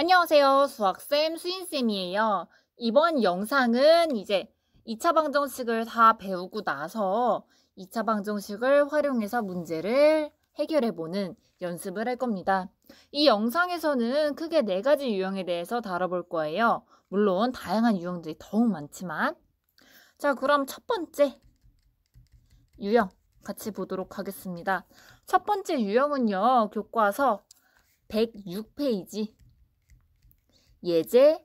안녕하세요. 수학쌤 수인쌤이에요. 이번 영상은 이제 2차 방정식을 다 배우고 나서 2차 방정식을 활용해서 문제를 해결해보는 연습을 할 겁니다. 이 영상에서는 크게 4가지 유형에 대해서 다뤄볼 거예요. 물론 다양한 유형들이 더욱 많지만. 자, 그럼 첫 번째 유형 같이 보도록 하겠습니다. 첫 번째 유형은요, 교과서 106페이지 예제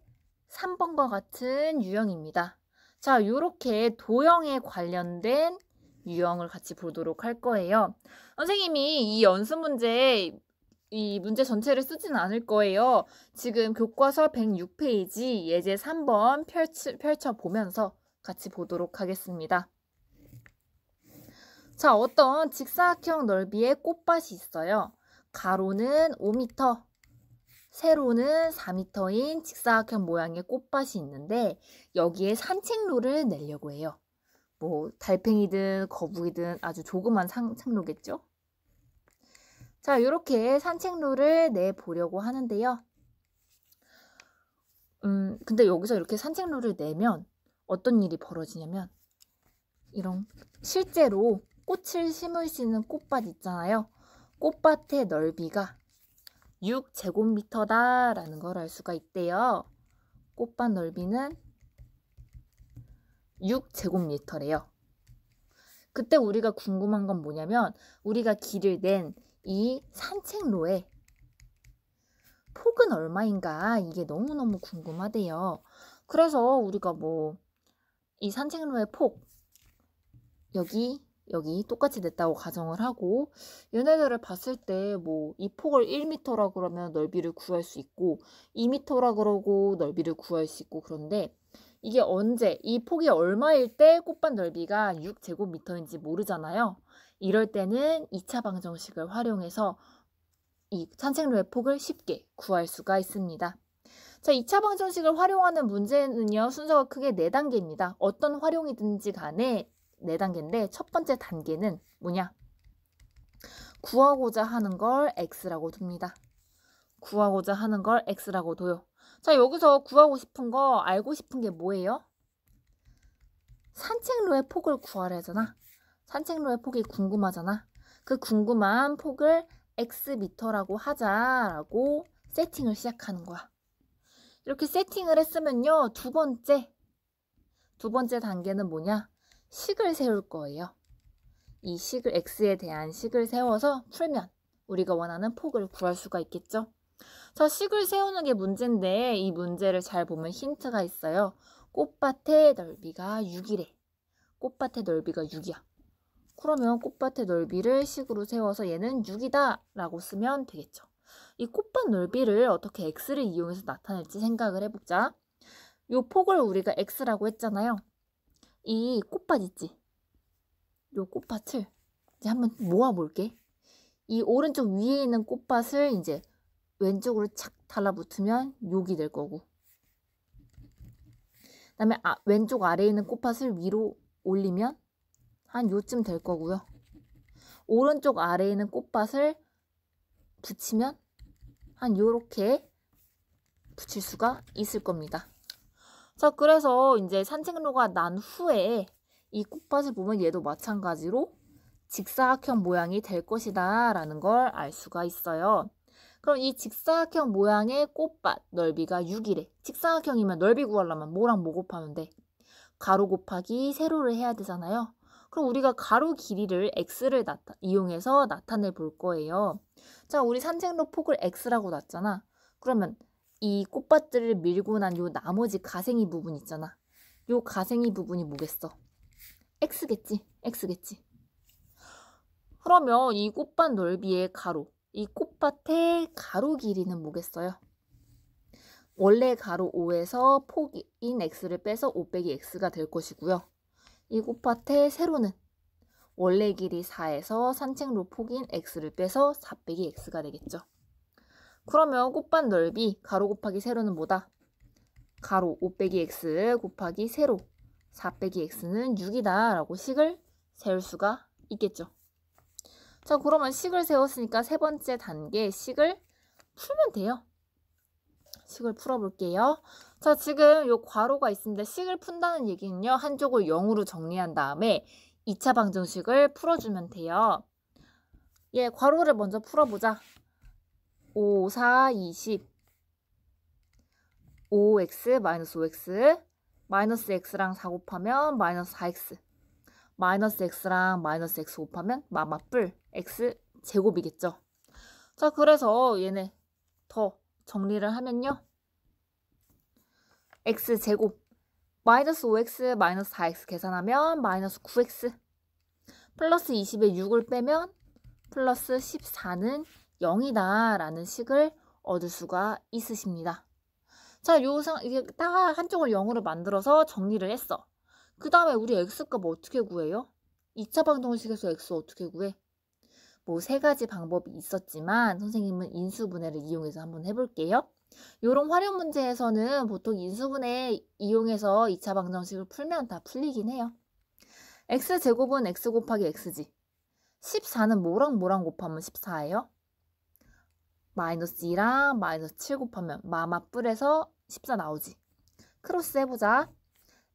3번과 같은 유형입니다. 자, 이렇게 도형에 관련된 유형을 같이 보도록 할 거예요. 선생님이 이 연습 문제, 이 문제 전체를 쓰지는 않을 거예요. 지금 교과서 106페이지 예제 3번 펼쳐보면서 같이 보도록 하겠습니다. 자, 어떤 직사각형 넓이의 꽃밭이 있어요. 가로는 5m, 세로는 4m인 직사각형 모양의 꽃밭이 있는데 여기에 산책로를 내려고 해요. 뭐 달팽이든 거북이든 아주 조그만 산책로겠죠? 자, 이렇게 산책로를 내보려고 하는데요. 근데 여기서 이렇게 산책로를 내면 어떤 일이 벌어지냐면 이런 실제로 꽃을 심을 수 있는 꽃밭 있잖아요. 꽃밭의 넓이가 6제곱미터다라는 걸 알 수가 있대요. 꽃밭 넓이는 6제곱미터래요. 그때 우리가 궁금한 건 뭐냐면 우리가 길을 낸 이 산책로의 폭은 얼마인가 이게 너무너무 궁금하대요. 그래서 우리가 뭐 이 산책로의 폭 여기 똑같이 냈다고 가정을 하고 얘네들을 봤을 때 뭐 이 폭을 1m라 그러면 넓이를 구할 수 있고 2m라 그러고 넓이를 구할 수 있고 그런데 이게 언제 이 폭이 얼마일 때 꽃밭 넓이가 6제곱미터인지 모르잖아요. 이럴 때는 2차 방정식을 활용해서 이 산책로의 폭을 쉽게 구할 수가 있습니다. 자, 2차 방정식을 활용하는 문제는요. 순서가 크게 4단계입니다. 어떤 활용이든지 간에 4단계인데 첫 번째 단계는 뭐냐? 구하고자 하는 걸 x라고 둡니다. 구하고자 하는 걸 x라고 둬요. 자, 여기서 구하고 싶은 거 알고 싶은 게 뭐예요? 산책로의 폭을 구하려잖아. 산책로의 폭이 궁금하잖아. 그 궁금한 폭을 x미터라고 하자라고 세팅을 시작하는 거야. 이렇게 세팅을 했으면요. 두 번째 단계는 뭐냐? 식을 세울 거예요. 이 식을 x에 대한 식을 세워서 풀면 우리가 원하는 폭을 구할 수가 있겠죠. 자, 식을 세우는 게 문제인데 이 문제를 잘 보면 힌트가 있어요. 꽃밭의 넓이가 6이래. 꽃밭의 넓이가 6이야. 그러면 꽃밭의 넓이를 식으로 세워서 얘는 6이다 라고 쓰면 되겠죠. 이 꽃밭 넓이를 어떻게 x를 이용해서 나타낼지 생각을 해보자. 이 폭을 우리가 x라고 했잖아요. 이 꽃밭 있지? 이 꽃밭을 이제 한번 모아볼게. 이 오른쪽 위에 있는 꽃밭을 이제 왼쪽으로 착 달라붙으면 여기 될 거고, 그 다음에 왼쪽 아래에 있는 꽃밭을 위로 올리면 한 요쯤 될 거고요. 오른쪽 아래에 있는 꽃밭을 붙이면 한 요렇게 붙일 수가 있을 겁니다. 자, 그래서 이제 산책로가 난 후에 이 꽃밭을 보면 얘도 마찬가지로 직사각형 모양이 될 것이다 라는 걸 알 수가 있어요. 그럼 이 직사각형 모양의 꽃밭 넓이가 6이래. 직사각형이면 넓이 구하려면 뭐랑 뭐 곱하면 돼? 가로 곱하기 세로를 해야 되잖아요. 그럼 우리가 가로 길이를 x를 이용해서 나타내 볼 거예요. 자, 우리 산책로 폭을 x라고 놨잖아. 그러면 이 꽃밭들을 밀고 난 요 나머지 가생이 부분 있잖아. 요 가생이 부분이 뭐겠어? x겠지? x겠지? 그러면 이 꽃밭 넓이의 가로, 이 꽃밭의 가로 길이는 뭐겠어요? 원래 가로 5에서 폭인 x를 빼서 5 빼기 x가 될 것이고요. 이 꽃밭의 세로는 원래 길이 4에서 산책로 폭인 x를 빼서 4 빼기 x가 되겠죠. 그러면 꽃밭 넓이 가로 곱하기 세로는 뭐다? 가로 5 빼기 x 곱하기 세로 4 빼기 x는 6이다 라고 식을 세울 수가 있겠죠. 자, 그러면 식을 세웠으니까 세 번째 단계 식을 풀면 돼요. 식을 풀어볼게요. 자, 지금 요 괄호가 있습니다. 식을 푼다는 얘기는요. 한쪽을 0으로 정리한 다음에 2차 방정식을 풀어주면 돼요. 예, 괄호를 먼저 풀어보자. 5, 4, 20 5x 마이너스 5x 마이너스 x랑 4 곱하면 마이너스 4x 마이너스 x랑 마이너스 x 곱하면 맞불 x 제곱이겠죠. 자, 그래서 얘네 더 정리를 하면요. x 제곱 마이너스 5x 마이너스 4x 계산하면 마이너스 9x 플러스 20에 6을 빼면 플러스 14는 0이다 라는 식을 얻을 수가 있으십니다. 자, 이게 딱 한쪽을 0으로 만들어서 정리를 했어. 그 다음에 우리 x값 어떻게 구해요? 2차 방정식에서 x 어떻게 구해? 뭐 3가지 방법이 있었지만 선생님은 인수분해를 이용해서 한번 해볼게요. 요런 활용 문제에서는 보통 인수분해 이용해서 2차 방정식을 풀면 다 풀리긴 해요. x제곱은 x 곱하기 x지. 14는 뭐랑 곱하면 14예요? 마이너스 2랑 마이너스 7 곱하면 맞불에서 14 나오지. 크로스 해보자.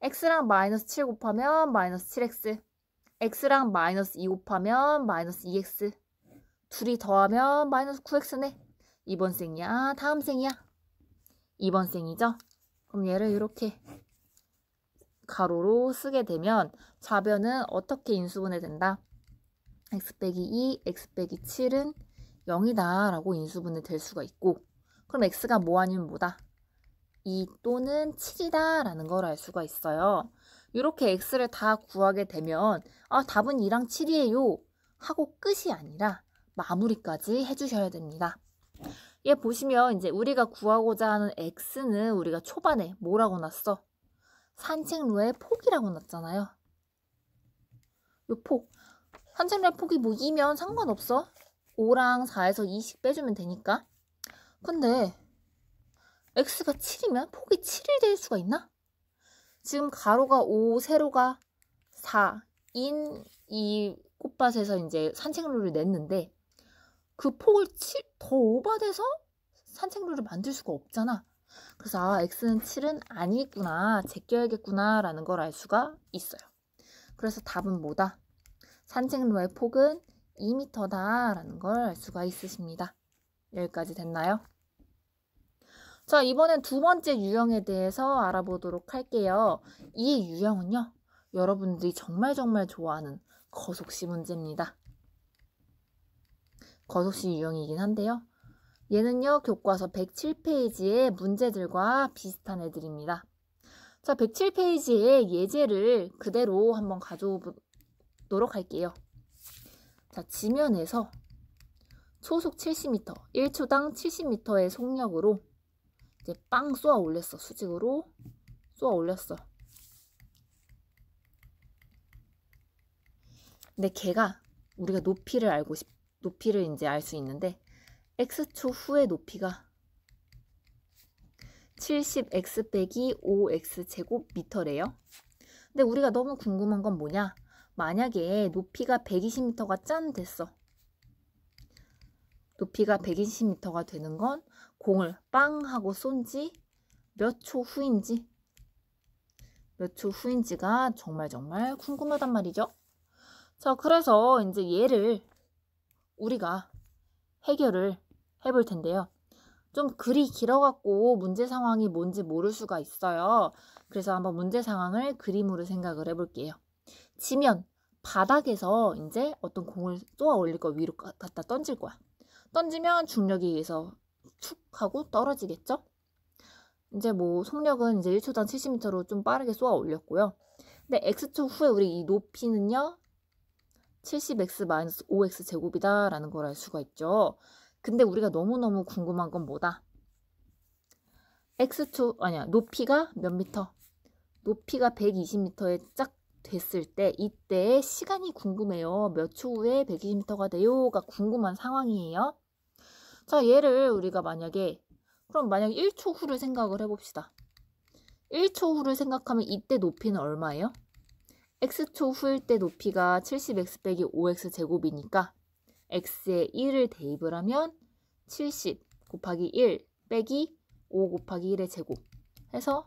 x랑 마이너스 7 곱하면 마이너스 7x x랑 마이너스 2 곱하면 마이너스 2x 둘이 더하면 마이너스 9x네. 이번 생이야? 다음 생이야? 이번 생이죠? 그럼 얘를 이렇게 가로로 쓰게 되면 좌변은 어떻게 인수분해 된다? x 빼기 2, x 빼기 7은 0이다 라고 인수분해 될 수가 있고 그럼 x가 뭐 아니면 뭐다? 2 또는 7이다 라는 걸 알 수가 있어요. 이렇게 x를 다 구하게 되면 답은 2랑 7이에요 하고 끝이 아니라 마무리까지 해주셔야 됩니다. 얘 보시면 이제 우리가 구하고자 하는 x는 우리가 초반에 뭐라고 놨어? 산책로의 폭이라고 놨잖아요. 요 폭. 산책로의 폭이 뭐 2면 상관없어. 5랑 4에서 2씩 빼주면 되니까. 근데 x가 7이면 폭이 7이 될 수가 있나? 지금 가로가 5, 세로가 4인 이 꽃밭에서 이제 산책로를 냈는데 그 폭을 더 오버돼서 산책로를 만들 수가 없잖아. 그래서 x는 7은 아니구나, 제껴야겠구나 라는 걸 알 수가 있어요. 그래서 답은 뭐다? 산책로의 폭은 2m다 라는 걸 알 수가 있으십니다. 여기까지 됐나요? 자, 이번엔 두 번째 유형에 대해서 알아보도록 할게요. 이 유형은요, 여러분들이 정말 좋아하는 거속시 문제입니다. 거속시 유형이긴 한데요. 얘는요, 교과서 107페이지의 문제들과 비슷한 애들입니다. 자, 107페이지의 예제를 그대로 한번 가져오도록 할게요. 자, 지면에서 초속 70m, 1초당 70m의 속력으로 이제 빵 쏘아 올렸어. 수직으로 쏘아 올렸어. 근데 걔가 우리가 높이를 이제 알 수 있는데 x초 후의 높이가 70x 빼기 5x 제곱 미터래요. 근데 우리가 너무 궁금한 건 뭐냐? 만약에 높이가 120m가 짠 됐어. 높이가 120m가 되는 건 공을 빵 하고 쏜 지 몇 초 후인지 가 정말 궁금하단 말이죠. 자, 그래서 이제 얘를 우리가 해결을 해볼 텐데요. 좀 글이 길어갖고 문제 상황이 뭔지 모를 수가 있어요. 그래서 한번 문제 상황을 그림으로 생각을 해볼게요. 지면 바닥에서 이제 어떤 공을 쏘아 올릴 거 위로 갖다 던질 거야. 던지면 중력에 의해서 툭 하고 떨어지겠죠? 이제 뭐 속력은 이제 1초당 70m로 좀 빠르게 쏘아 올렸고요. 근데 x초 후에 우리 이 높이는요, 70x-5x 제곱이다 라는 걸 알 수가 있죠. 근데 우리가 너무너무 궁금한 건 뭐다? 높이가 몇 미터? 높이가 120m에 짝 됐을 때 이때의 시간이 궁금해요. 몇 초 후에 120m가 돼요가 궁금한 상황이에요. 자, 얘를 우리가 만약 1초 후를 생각을 해봅시다. 1초 후를 생각하면 이때 높이는 얼마예요? x초 후일 때 높이가 70x 빼기 5x 제곱이니까 x에 1을 대입을 하면 70 곱하기 1 빼기 5 곱하기 1의 제곱 해서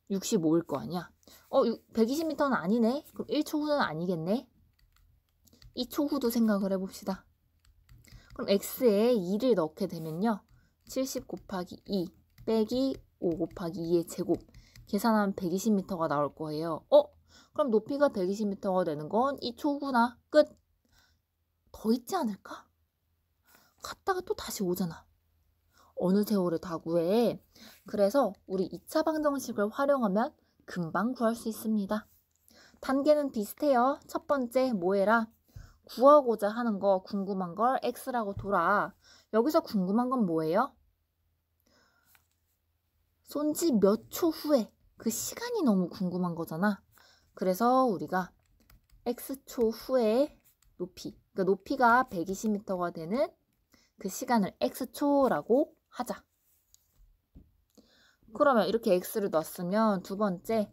65일 거 아니야. 120m는 아니네. 그럼 1초 후는 아니겠네. 2초 후도 생각을 해봅시다. 그럼 x에 2를 넣게 되면요. 70 곱하기 2 빼기 5 곱하기 2의 제곱 계산하면 120m가 나올 거예요. 그럼 높이가 120m가 되는 건 2초 후구나. 끝. 더 있지 않을까? 갔다가 또 다시 오잖아. 어느 세월에 다 구해. 그래서 우리 2차 방정식을 활용하면 금방 구할 수 있습니다. 단계는 비슷해요. 첫 번째 뭐 해라? 구하고자 하는 거, 궁금한 걸 x라고 둬라. 여기서 궁금한 건 뭐예요? 쏜지 몇 초 후에 그 시간이 너무 궁금한 거잖아. 그래서 우리가 x초 후에 높이, 그러니까 높이가 120m가 되는 그 시간을 x초라고 하자. 그러면 이렇게 x를 넣었으면 두 번째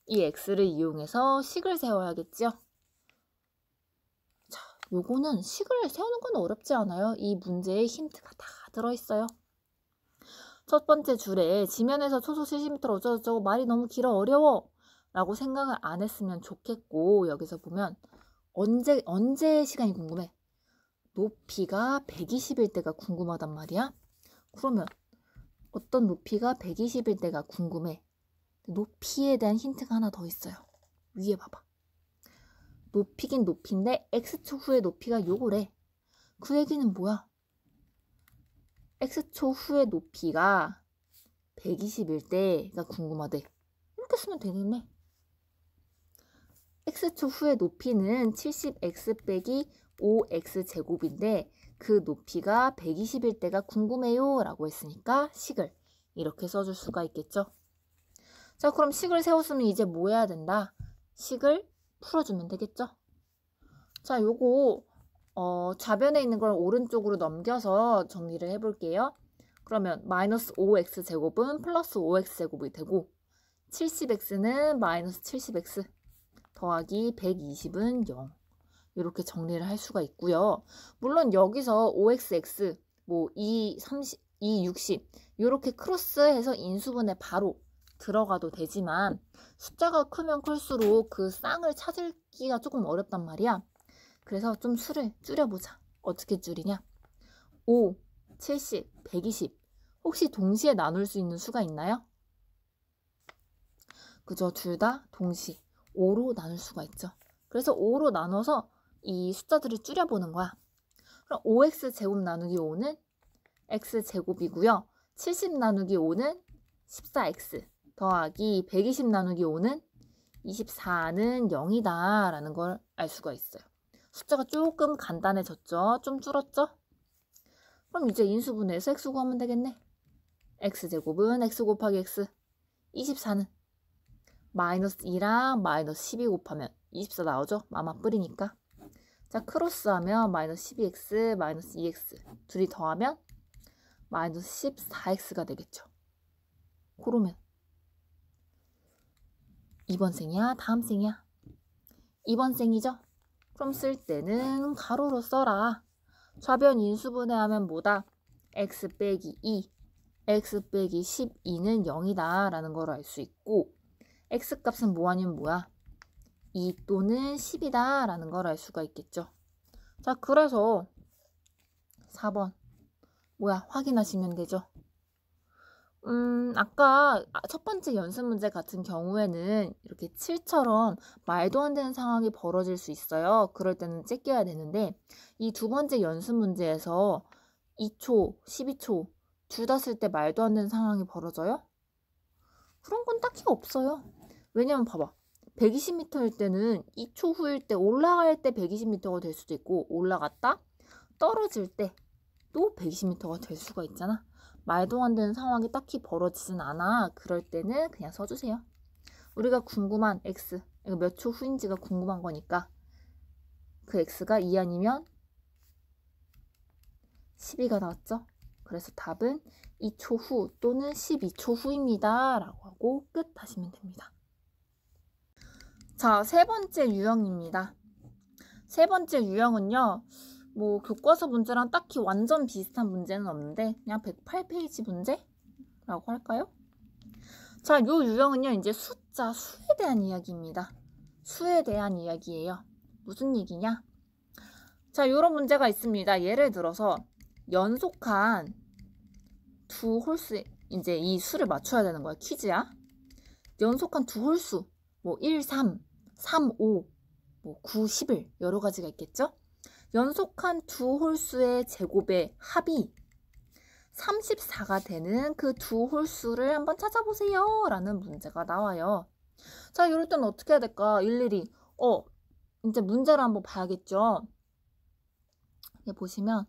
이 x를 이용해서 식을 세워야겠죠. 자, 요거는 식을 세우는 건 어렵지 않아요. 이 문제에 힌트가 다 들어있어요. 첫 번째 줄에 지면에서 초속 70m 어쩌고저쩌고 말이 너무 길어 어려워 라고 생각을 안 했으면 좋겠고, 여기서 보면 언제 시간이 궁금해? 높이가 120일 때가 궁금하단 말이야. 그러면 어떤 높이가 120일 때가 궁금해? 높이에 대한 힌트가 하나 더 있어요. 위에 봐봐. 높이긴 높이인데 x초 후의 높이가 요거래. 그 얘기는 뭐야? x초 후의 높이가 120일 때가 궁금하대. 이렇게 쓰면 되겠네. x초 후의 높이는 70x 빼기 5x 제곱인데 그 높이가 120일 때가 궁금해요 라고 했으니까 식을 이렇게 써줄 수가 있겠죠. 자, 그럼 식을 세웠으면 이제 뭐 해야 된다? 식을 풀어주면 되겠죠. 자, 요거 좌변에 있는 걸 오른쪽으로 넘겨서 정리를 해볼게요. 그러면 마이너스 5x 제곱은 플러스 5x 제곱이 되고 70x는 마이너스 70x 더하기 120은 0. 이렇게 정리를 할 수가 있고요. 물론 여기서 5xx, 뭐 230, 260 이렇게 크로스해서 인수분해 바로 들어가도 되지만 숫자가 크면 클수록 그 쌍을 찾기가 조금 어렵단 말이야. 그래서 좀 수를 줄여보자. 어떻게 줄이냐? 5, 70, 120 혹시 동시에 나눌 수 있는 수가 있나요? 그죠? 둘 다 동시 5로 나눌 수가 있죠. 그래서 5로 나눠서 이 숫자들을 줄여보는 거야. 그럼 5x 제곱 나누기 5는 x제곱이고요. 70 나누기 5는 14x 더하기 120 나누기 5는 24는 0이다 라는 걸 알 수가 있어요. 숫자가 조금 간단해졌죠? 좀 줄었죠? 그럼 이제 인수분해해서 x 구하면 되겠네. x제곱은 x 곱하기 x 24는 마이너스 2랑 마이너스 12 곱하면 24 나오죠? 마마 뿌리니까. 자, 크로스하면 마이너스 12x 마이너스 2x 둘이 더하면 마이너스 14x가 되겠죠. 그러면 2번 생이야? 다음 생이야? 2번 생이죠? 그럼 쓸 때는 가로로 써라. 좌변 인수분해하면 뭐다? x 빼기 2, x 빼기 12는 0이다 라는 걸 알 수 있고 x 값은 뭐 아니면 뭐야? 2 또는 10이다 라는 걸 알 수가 있겠죠. 자, 그래서 4번 뭐야? 확인하시면 되죠. 아까 첫 번째 연습 문제 같은 경우에는 이렇게 7처럼 말도 안 되는 상황이 벌어질 수 있어요. 그럴 때는 째껴야 되는데 이 두 번째 연습 문제에서 2초, 12초 둘 다 쓸 때 말도 안 되는 상황이 벌어져요? 그런 건 딱히 없어요. 왜냐면 봐봐. 120m일 때는 2초 후일 때 올라갈 때 120m가 될 수도 있고 올라갔다 떨어질 때 또 120m가 될 수가 있잖아. 말도 안 되는 상황이 딱히 벌어지진 않아. 그럴 때는 그냥 써주세요. 우리가 궁금한 x, 이거 몇 초 후인지가 궁금한 거니까 그 x가 2 아니면 12가 나왔죠? 그래서 답은 2초 후 또는 12초 후입니다. 라고 하고 끝 하시면 됩니다. 자, 세 번째 유형입니다. 세 번째 유형은요. 뭐 교과서 문제랑 딱히 완전 비슷한 문제는 없는데 그냥 108페이지 문제? 라고 할까요? 자, 요 유형은요, 이제 숫자, 수에 대한 이야기입니다. 수에 대한 이야기예요. 무슨 얘기냐? 자, 요런 문제가 있습니다. 예를 들어서 연속한 두 홀수, 이제 이 수를 맞춰야 되는 거야. 퀴즈야. 연속한 두 홀수, 뭐 1, 3, 3, 5, 뭐 9, 11 여러 가지가 있겠죠? 연속한 두 홀수의 제곱의 합이 34가 되는 그 두 홀수를 한번 찾아보세요 라는 문제가 나와요. 자, 이럴 때는 어떻게 해야 될까? 일일이 이제 문제를 한번 봐야겠죠. 보시면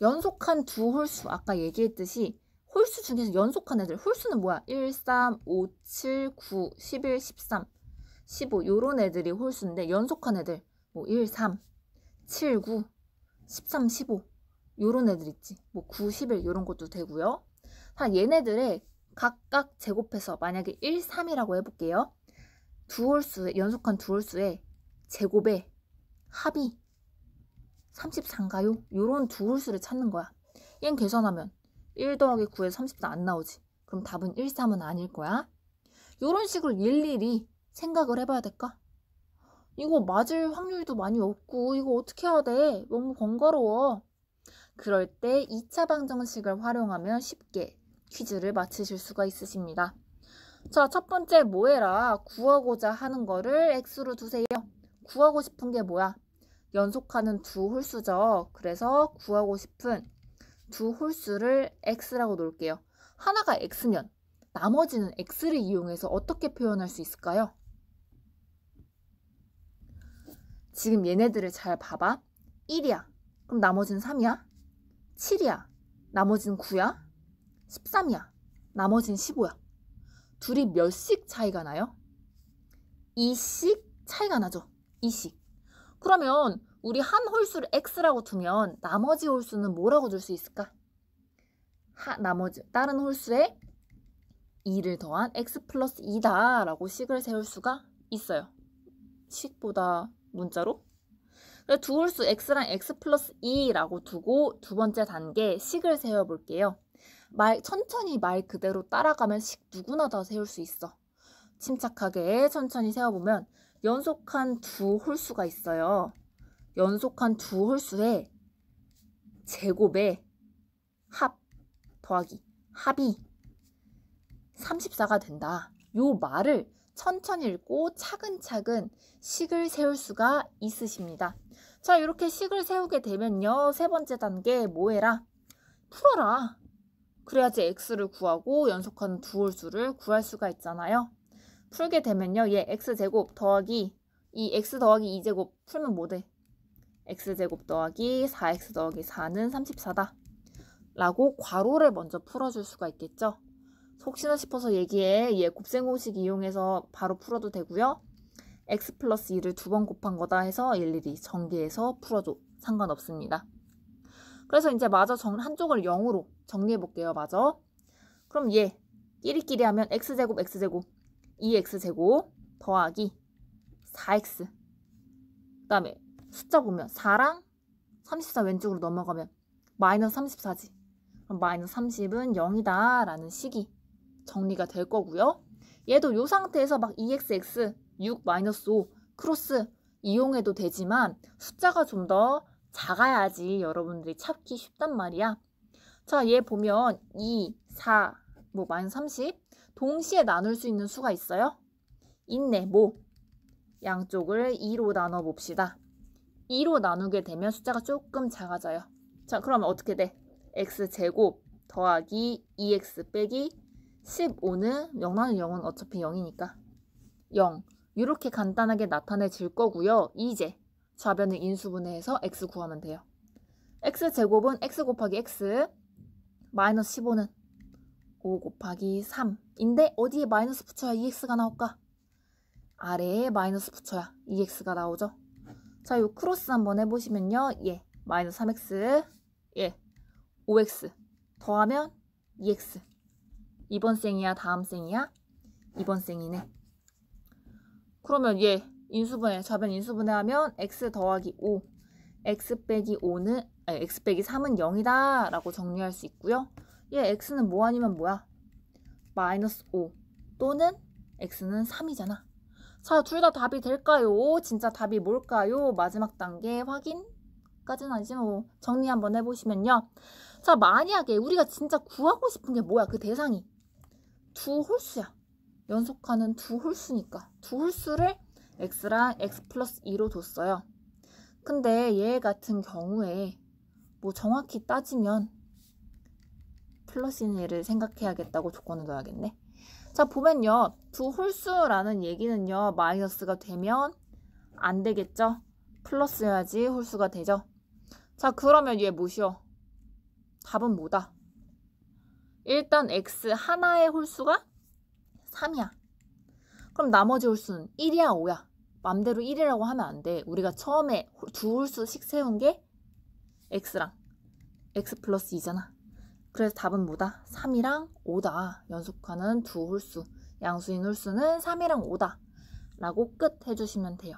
연속한 두 홀수, 아까 얘기했듯이 홀수 중에서 연속한 애들, 홀수는 뭐야? 1, 3, 5, 7, 9, 11, 13, 15 요런 애들이 홀수인데 연속한 애들 뭐 1, 3, 7, 9, 13, 15 요런 애들 있지. 뭐 9, 11 요런 것도 되고요. 자, 얘네들의 각각 제곱해서 만약에 1, 3이라고 해볼게요. 두 홀수의 연속한 두 홀수의 제곱의 합이 34인가요? 요런 두 홀수를 찾는 거야. 얘는 계산하면 1 더하기 9에 34 안 나오지. 그럼 답은 1, 3은 아닐 거야. 요런 식으로 일일이 생각을 해봐야 될까? 이거 맞을 확률도 많이 없고 이거 어떻게 해야 돼? 너무 번거로워. 그럴 때 2차 방정식을 활용하면 쉽게 퀴즈를 맞히실 수가 있으십니다. 자, 첫 번째 뭐 해라? 구하고자 하는 거를 x로 두세요. 구하고 싶은 게 뭐야? 연속하는 두 홀수죠. 그래서 구하고 싶은 두 홀수를 x라고 놓을게요. 하나가 x면 나머지는 x를 이용해서 어떻게 표현할 수 있을까요? 지금 얘네들을 잘 봐봐. 1이야. 그럼 나머지는 3이야. 7이야. 나머지는 9야. 13이야. 나머지는 15야. 둘이 몇씩 차이가 나요? 2씩 차이가 나죠. 2씩. 그러면 우리 한 홀수를 x라고 두면 나머지 홀수는 뭐라고 둘 수 있을까? 나머지 다른 홀수에 2를 더한 x 플러스 2다 라고 식을 세울 수가 있어요. 식보다 문자로. 두 홀수 x랑 x 플러스 2라고 두고 두 번째 단계 식을 세워볼게요. 천천히 말 그대로 따라가면 식 누구나 다 세울 수 있어. 침착하게 천천히 세워보면 연속한 두 홀수가 있어요. 연속한 두 홀수의 제곱의 합 더하기 합이 34가 된다. 요 말을 천천히 읽고 차근차근 식을 세울 수가 있으십니다. 자, 이렇게 식을 세우게 되면요. 세 번째 단계 뭐 해라? 풀어라. 그래야지 x를 구하고 연속하는 두 홀수를 구할 수가 있잖아요. 풀게 되면요. 얘 x제곱 더하기 이 x 더하기 2제곱 풀면 뭐 돼? x제곱 더하기 4x 더하기 4는 34다. 라고 괄호를 먼저 풀어줄 수가 있겠죠. 혹시나 싶어서 얘기해. 얘 곱셈공식 이용해서 바로 풀어도 되고요. x 플러스 2를 두 번 곱한 거다 해서 일일이 전개해서 풀어줘. 상관없습니다. 그래서 이제 마저 한쪽을 0으로 정리해 볼게요. 마저. 그럼 얘 끼리끼리 하면 x제곱 x제곱 2x제곱 더하기 4x 그 다음에 숫자 보면 4랑 34 왼쪽으로 넘어가면 마이너스 34지. 그럼 마이너스 30은 0이다 라는 식이 정리가 될 거고요. 얘도 이 상태에서 막 2xx 6 마이너스 5 크로스 이용해도 되지만 숫자가 좀 더 작아야지 여러분들이 찾기 쉽단 말이야. 자, 얘 보면 2, 4, 뭐 마이너스 30 동시에 나눌 수 있는 수가 있어요? 있네. 뭐? 양쪽을 2로 나눠 봅시다. 2로 나누게 되면 숫자가 조금 작아져요. 자, 그러면 어떻게 돼? x제곱 더하기 2x 빼기 15는 0 나누기 0은 어차피 0이니까 0. 이렇게 간단하게 나타내질 거고요. 이제 좌변을 인수분해해서 x 구하면 돼요. x제곱은 x 곱하기 x 마이너스 15는 5 곱하기 3인데 어디에 마이너스 붙여야 2x가 나올까? 아래에 마이너스 붙여야 2x가 나오죠. 자, 요 크로스 한번 해보시면요. 예, 마이너스 3x, 예, 5x 더하면 2x. 이번 생이야, 다음 생이야? 이번 생이네. 그러면 얘 인수분해, 좌변 인수분해하면 x 더하기 5, x 빼기 3은 0이다 라고 정리할 수 있고요. 얘 x는 뭐 아니면 뭐야? 마이너스 5 또는 x는 3이잖아. 자, 둘 다 답이 될까요? 진짜 답이 뭘까요? 마지막 단계 확인까지는 아니지 뭐. 정리 한번 해보시면요. 자, 만약에 우리가 진짜 구하고 싶은 게 뭐야? 그 대상이 두 홀수야. 연속하는 두 홀수니까 두 홀수를 x랑 x 플러스 2로 뒀어요. 근데 얘 같은 경우에 뭐 정확히 따지면 플러스인 얘를 생각해야겠다고 조건을 넣어야겠네. 자, 보면요. 두 홀수라는 얘기는요. 마이너스가 되면 안 되겠죠? 플러스여야지 홀수가 되죠? 자, 그러면 얘 뭐시여? 답은 뭐다? 일단 x 하나의 홀수가 3이야. 그럼 나머지 홀수는 1이야, 5야? 맘대로 1이라고 하면 안 돼. 우리가 처음에 두 홀수씩 세운 게 x랑 x 플러스 2잖아. 그래서 답은 뭐다? 3이랑 5다. 연속하는 두 홀수. 양수인 홀수는 3이랑 5다. 라고 끝 해주시면 돼요.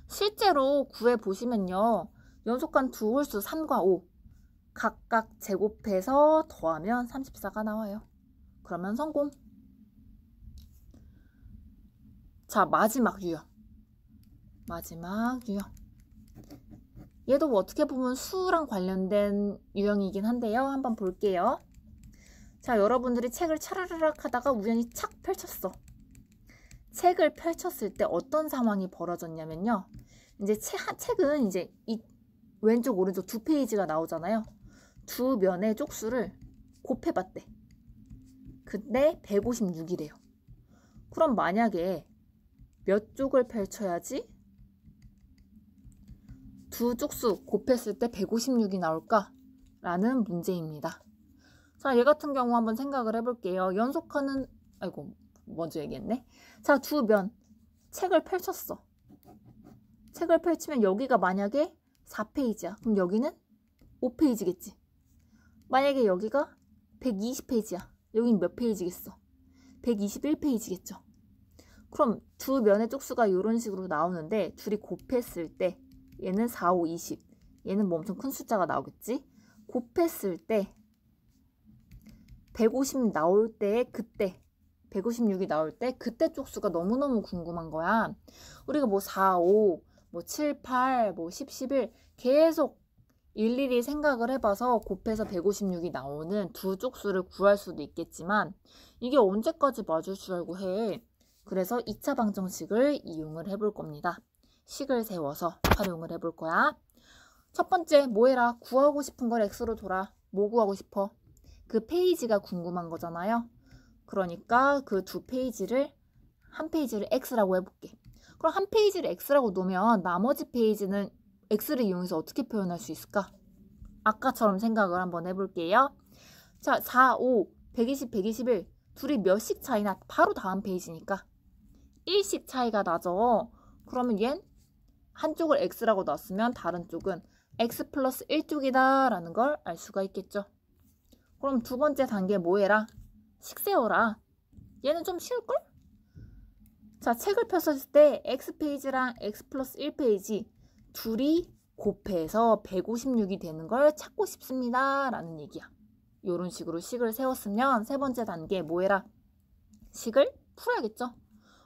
실제로 구해보시면요. 연속한 두 홀수 3과 5 각각 제곱해서 더하면 34가 나와요. 그러면 성공. 자, 마지막 유형. 마지막 유형. 얘도 뭐 어떻게 보면 수랑 관련된 유형이긴 한데요. 한번 볼게요. 자, 여러분들이 책을 차라락 하다가 우연히 착 펼쳤어. 책을 펼쳤을 때 어떤 상황이 벌어졌냐면요. 이제 책은 이제 이 왼쪽 오른쪽 두 페이지가 나오잖아요. 두 면의 쪽수를 곱해봤대. 근데 156이래요. 그럼 만약에 몇 쪽을 펼쳐야지 두 쪽수 곱했을 때 156이 나올까? 라는 문제입니다. 자, 얘 같은 경우 한번 생각을 해볼게요. 연속하는, 아이고, 먼저 얘기했네. 자, 두 면, 책을 펼쳤어. 책을 펼치면 여기가 만약에 4페이지야. 그럼 여기는 5페이지겠지. 만약에 여기가 120페이지야. 여긴 몇 페이지겠어? 121페이지겠죠. 그럼 두 면의 쪽수가 이런 식으로 나오는데 둘이 곱했을 때 얘는 4, 5, 20 얘는 뭐 엄청 큰 숫자가 나오겠지? 곱했을 때 150 나올 때 그때 156이 나올 때 그때 쪽수가 너무너무 궁금한 거야. 우리가 뭐 4, 5, 뭐 7, 8, 뭐 10, 11 계속 일일이 생각을 해봐서 곱해서 156이 나오는 두 쪽수를 구할 수도 있겠지만 이게 언제까지 맞을 줄 알고 해. 그래서 2차 방정식을 이용을 해볼 겁니다. 식을 세워서 활용을 해볼 거야. 첫 번째 뭐 해라? 구하고 싶은 걸 x로 둬라. 뭐 구하고 싶어? 그 페이지가 궁금한 거잖아요. 그러니까 그 두 페이지를 한 페이지를 x라고 해볼게. 그럼 한 페이지를 x라고 놓으면 나머지 페이지는 x를 이용해서 어떻게 표현할 수 있을까? 아까처럼 생각을 한번 해볼게요. 자, 4, 5, 120, 121 둘이 몇씩 차이나? 바로 다음 페이지니까 1씩 차이가 나죠. 그러면 얜 한쪽을 x라고 놨으면 다른 쪽은 x 플러스 1쪽이다 라는 걸 알 수가 있겠죠. 그럼 두 번째 단계 뭐 해라? 식 세워라. 얘는 좀 쉬울걸? 자, 책을 폈을 때 x페이지랑 x 플러스 1페이지 둘이 곱해서 156이 되는 걸 찾고 싶습니다 라는 얘기야. 이런 식으로 식을 세웠으면 세 번째 단계 뭐 해라? 식을 풀어야겠죠.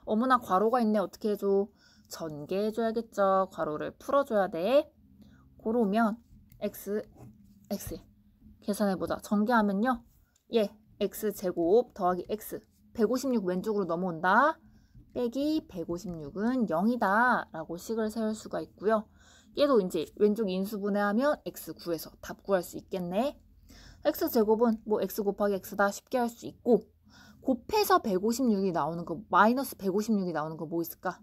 어머나 괄호가 있네. 어떻게 해줘? 전개해줘야겠죠. 괄호를 풀어줘야 돼. 그러면 x 계산해보자. 전개하면요. 예, x제곱 더하기 x 156 왼쪽으로 넘어온다. 빼기 156은 0이다 라고 식을 세울 수가 있고요. 얘도 이제 왼쪽 인수분해하면 x 구해서 답 구할 수 있겠네. x제곱은 뭐 x 곱하기 x다 쉽게 할 수 있고 곱해서 156이 나오는 거 마이너스 156이 나오는 거 뭐 있을까?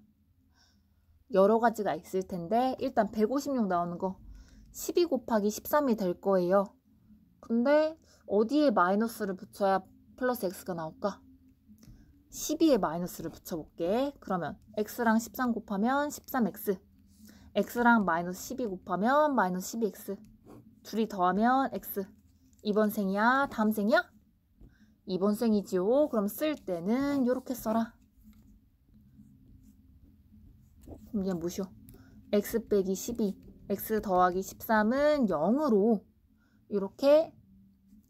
여러 가지가 있을 텐데 일단 156 나오는 거 12 곱하기 13이 될 거예요. 근데 어디에 마이너스를 붙여야 플러스 x가 나올까? 12에 마이너스를 붙여볼게. 그러면 x랑 13 곱하면 13x x랑 마이너스 12 곱하면 마이너스 12x 둘이 더하면 x 이번 생이야? 다음 생이야? 이번 생이지요. 그럼 쓸 때는 이렇게 써라. 그럼 얘 뭐시오? x 빼기 12 x 더하기 13은 0으로 이렇게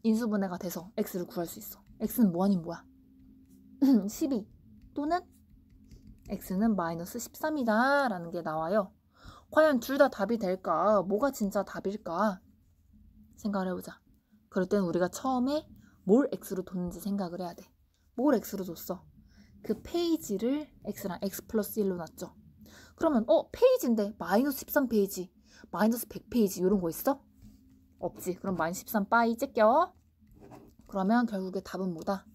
인수분해가 돼서 x를 구할 수 있어. x는 뭐 아닌 뭐야? 12 또는 x는 마이너스 13이다 라는 게 나와요. 과연 둘 다 답이 될까? 뭐가 진짜 답일까? 생각을 해보자. 그럴 땐 우리가 처음에 뭘 x로 뒀는지 생각을 해야 돼. 뭘 x로 뒀어? 그 페이지를 x랑 x 플러스 1로 놨죠. 그러면 페이지인데 마이너스 13페이지, 마이너스 100페이지 이런 거 있어? 없지. 그럼 마이너스 13 빠이 째껴. 그러면 결국에 답은 뭐다?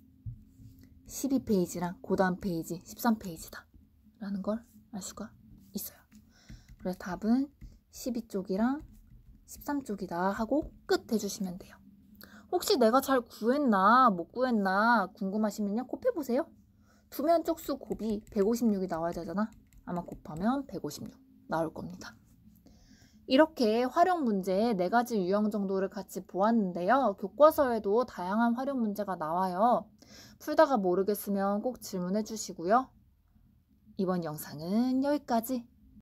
12페이지랑 그 다음 페이지 13페이지다 라는 걸 알 수가 있어요. 그래서 답은 12쪽이랑 13쪽이다 하고 끝 해주시면 돼요. 혹시 내가 잘 구했나 못 구했나 궁금하시면요, 곱해보세요. 두면 쪽수 곱이 156이 나와야 되잖아. 아마 곱하면 156 나올 겁니다. 이렇게 활용 문제 4가지 유형 정도를 같이 보았는데요. 교과서에도 다양한 활용 문제가 나와요. 풀다가 모르겠으면 꼭 질문해 주시고요. 이번 영상은 여기까지.